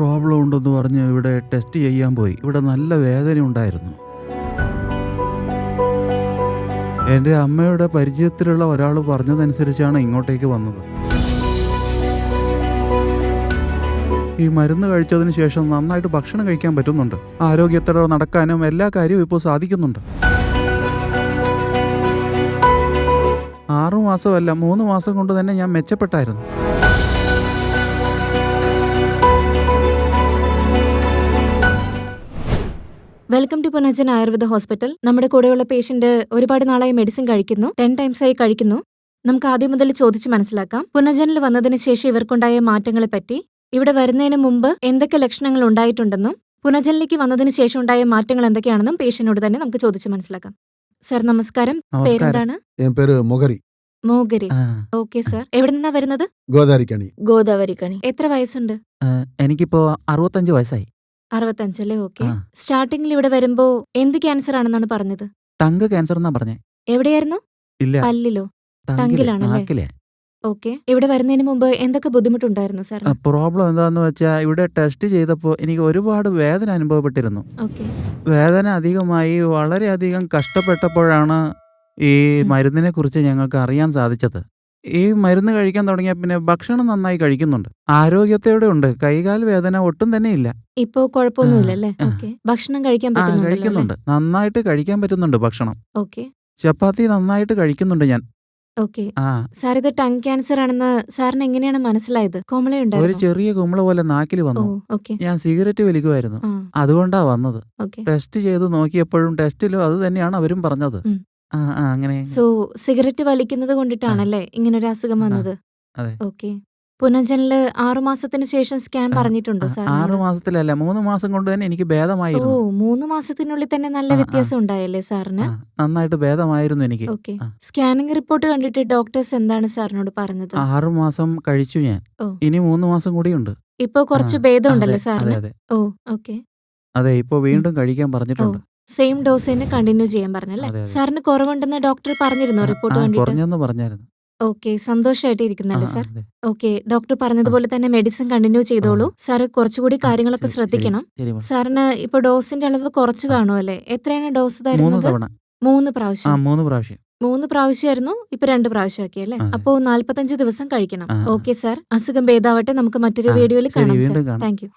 Problem ഉണ്ടെന്ന് പറഞ്ഞ് ഇവിടെ ടെസ്റ്റ് ചെയ്യാൻ പോയി. ഇവിടെ നല്ല വേദന ഉണ്ടായിരുന്നു. എൻ്റെ അമ്മയുടെ പരിചയത്തിലുള്ള ഒരാൾ പറഞ്ഞതനുസരിച്ചാണ് ഇങ്ങോട്ടേക്ക് വന്നത്. ഈ മരുന്ന് കഴിച്ചതിന് ശേഷം നന്നായിട്ട് ഭക്ഷണം കഴിക്കാൻ പറ്റുന്നുണ്ട്. ആരോഗ്യത്തോടെ നടക്കാനും എല്ലാ കാര്യവും ഇപ്പോൾ സാധിക്കുന്നുണ്ട്. 6 മാസമല്ല 3 മാസം കൊണ്ട് തന്നെ ഞാൻ മെച്ചപ്പെട്ടായിരുന്നു. Welcome to Punarjan Ayurveda hospital. നമ്മുടെ കൂടെയുള്ള പേഷ്യന്റ് ഒരുപാട് നാളായി മെഡിസിൻ കഴിക്കുന്നു, 10 ടൈംസ് ആയി കഴിക്കുന്നു. നമുക്ക് ആദ്യം മുതൽ ചോദിച്ചു മനസ്സിലാക്കാം. പുനർജനിൽ വന്നതിന് ശേഷം ഇവർക്കുണ്ടായ മാറ്റങ്ങളെ പറ്റി, ഇവിടെ വരുന്നതിന് മുമ്പ് എന്തൊക്കെ ലക്ഷണങ്ങൾ ഉണ്ടായിട്ടുണ്ടെന്നും പുനർജനിലേക്ക് വന്നതിന് ശേഷം ഉണ്ടായ മാറ്റങ്ങൾ എന്തൊക്കെയാണെന്നും പേഷ്യന്റിനോട് തന്നെ നമുക്ക് ചോദിച്ചു മനസ്സിലാക്കാം. സർ നമസ്കാരം. പേരെന്താണ്? എൻ പേര് മൊഗരി. മോഗരി. Okay sir. എവിടെ നിന്നാ വരുന്നത്? ഗോദാവരിക്കണി. എത്ര വയസ്സുണ്ട്? എനിക്കിപ്പോ 65 വയസ്സായി. 65 അല്ലേ? ഓക്കെ. സ്റ്റാർട്ടിംഗിൽ ഇവിടെ വരുമ്പോ എന്ത് ക്യാൻസർ ആണെന്നാണ് പറഞ്ഞത്? ടങ്ക് ക്യാൻസർ എന്നാ പറഞ്ഞേ. എവിടെയായിരുന്നു? ഇല്ല, പല്ലിലോ? ടങ്കിലെ, ടങ്കിലാണല്ലേ? നാക്കിലെ. ഓക്കെ. ഇവിടെ വരുന്നതിന് മുമ്പ് എന്തൊക്കെ ബുദ്ധിമുട്ടുണ്ടായിരുന്നു സാർ? പ്രോബ്ലം എന്താന്ന് വെച്ചാൽ ഇവിടെ ടെസ്റ്റ് ചെയ്തപ്പോൾ എനിക്ക് ഒരുപാട് വേദന അനുഭവപ്പെട്ടിരുന്നു. ഓക്കെ. വേദന അധികമായി വളരെയധികം കഷ്ടപ്പെട്ടപ്പോഴാണ് ഈ മരുന്നിനെ കുറിച്ച് ഞങ്ങൾക്ക് അറിയാൻ സാധിച്ചത്. ഈ മരുന്ന് കഴിക്കാൻ തുടങ്ങിയ പിന്നെ ഭക്ഷണം നന്നായി കഴിക്കുന്നുണ്ട്. ആരോഗ്യത്തോടെ ഉണ്ട്. കൈകാൽ വേദന ഒട്ടും തന്നെ ഇല്ല. ഇപ്പോ കുഴപ്പമൊന്നുമില്ലല്ലേ? ഓക്കെ. ഭക്ഷണം കഴിക്കാൻ കഴിക്കുന്നുണ്ട്. നന്നായിട്ട് കഴിക്കാൻ പറ്റുന്നുണ്ട് ഭക്ഷണം. ഓക്കെ. ചപ്പാത്തി നന്നായിട്ട് കഴിക്കുന്നുണ്ട് ഞാൻ. ഓക്കെ. സാർ ഇത് ടങ് ക്യാൻസർ ആണെന്ന് സാറിന് എങ്ങനെയാണ് മനസ്സിലായത്? ഒരു കോമളയുണ്ടായിരുന്നോ? ചെറിയ കുമിള പോലെ നാക്കിൽ ഓ, വന്നു. ഓക്കെ. ഞാൻ സിഗരറ്റ് വലിക്കുമായിരുന്നു. ആ, അതുകൊണ്ടാ വന്നത്. ഓക്കെ. ടെസ്റ്റ് ചെയ്ത് നോക്കിയപ്പോഴും ടെസ്റ്റിലും അത് തന്നെയാണ് അവരും പറഞ്ഞത്. ഉം. അങ്ങനെ. സോ സിഗരറ്റ് വലിക്കുന്നത് കൊണ്ടിട്ടാണല്ലേ ഇങ്ങനൊരു അസുഖം വന്നത്? അതെ. ഓക്കെ. പുനർജനില് 6 മാസത്തിന് ശേഷം സ്കാൻ പറഞ്ഞിട്ടുണ്ടോ 6 സാറിനോട്? മാസത്തിലല്ല 3 മാസം കൊണ്ട് തന്നെ എനിക്ക് ഓ, ഭേദമായിരുന്നു. 3 മാസത്തിനുള്ളിൽ തന്നെ നല്ല വ്യത്യാസം ഉണ്ടായല്ലേ സാറിന്? നന്നായിട്ട് ഭേദമായിരുന്നു എനിക്ക്. ഓക്കെ. സ്കാനിംഗ് റിപ്പോർട്ട് കണ്ടിട്ട് ഡോക്ടേഴ്സ് എന്താണ് സാറിനോട് പറഞ്ഞത്? 6 മാസം കഴിച്ചു ഞാൻ. ഓ. ഇനി 3 മാസം കൂടിയുണ്ട്. ഇപ്പൊ കുറച്ച് ഭേദമുണ്ടല്ലേ അതെ സാറിന്? അതെ ഓ, ഓക്കെ. അതെ. ഇപ്പൊ വീണ്ടും കഴിക്കാൻ പറഞ്ഞിട്ടുണ്ട്. സെയിം ഡോസ് തന്നെ കണ്ടിന്യൂ ചെയ്യാൻ പറഞ്ഞല്ലേ? അതെ, അതെ. സാറിന് കുറവുണ്ടെന്ന് ഡോക്ടർ പറഞ്ഞിരുന്നോ റിപ്പോർട്ട് കണ്ടിട്ട്? കുറഞ്ഞെന്ന് പറഞ്ഞായിരുന്നു. ഓക്കെ. സന്തോഷമായിട്ട് ഇരിക്കുന്നല്ലേ സാർ? അതെ. ഓക്കെ. ഡോക്ടർ പറഞ്ഞതുപോലെ തന്നെ മെഡിസിൻ കണ്ടിന്യൂ ചെയ്തോളൂ. സാർ കുറച്ചുകൂടി കാര്യങ്ങളൊക്കെ ശരി, ശ്രദ്ധിക്കണം. ശരി മാം. സാറിന് ഇപ്പൊ ഡോസിന്റെ അളവ് കുറച്ച് കാണുമല്ലേ? എത്രയാണ് ഡോസ് 3 തരുന്നത്? തവണ. 3 പ്രാവശ്യം. 3 പ്രാവശ്യം. 3 പ്രാവശ്യമായിരുന്നു, ഇപ്പൊ 2 പ്രാവശ്യം ആക്കിയല്ലേ? അതെ. അപ്പോ 45 ദിവസം കഴിക്കണം. ആ. Okay sir. അസുഖം ഭേദാവട്ടെ. നമുക്ക് മറ്റൊരു ആ, വീഡിയോയിൽ ശരി, കാണാം സാർ. വീണ്ടും കാണാം. Thank you.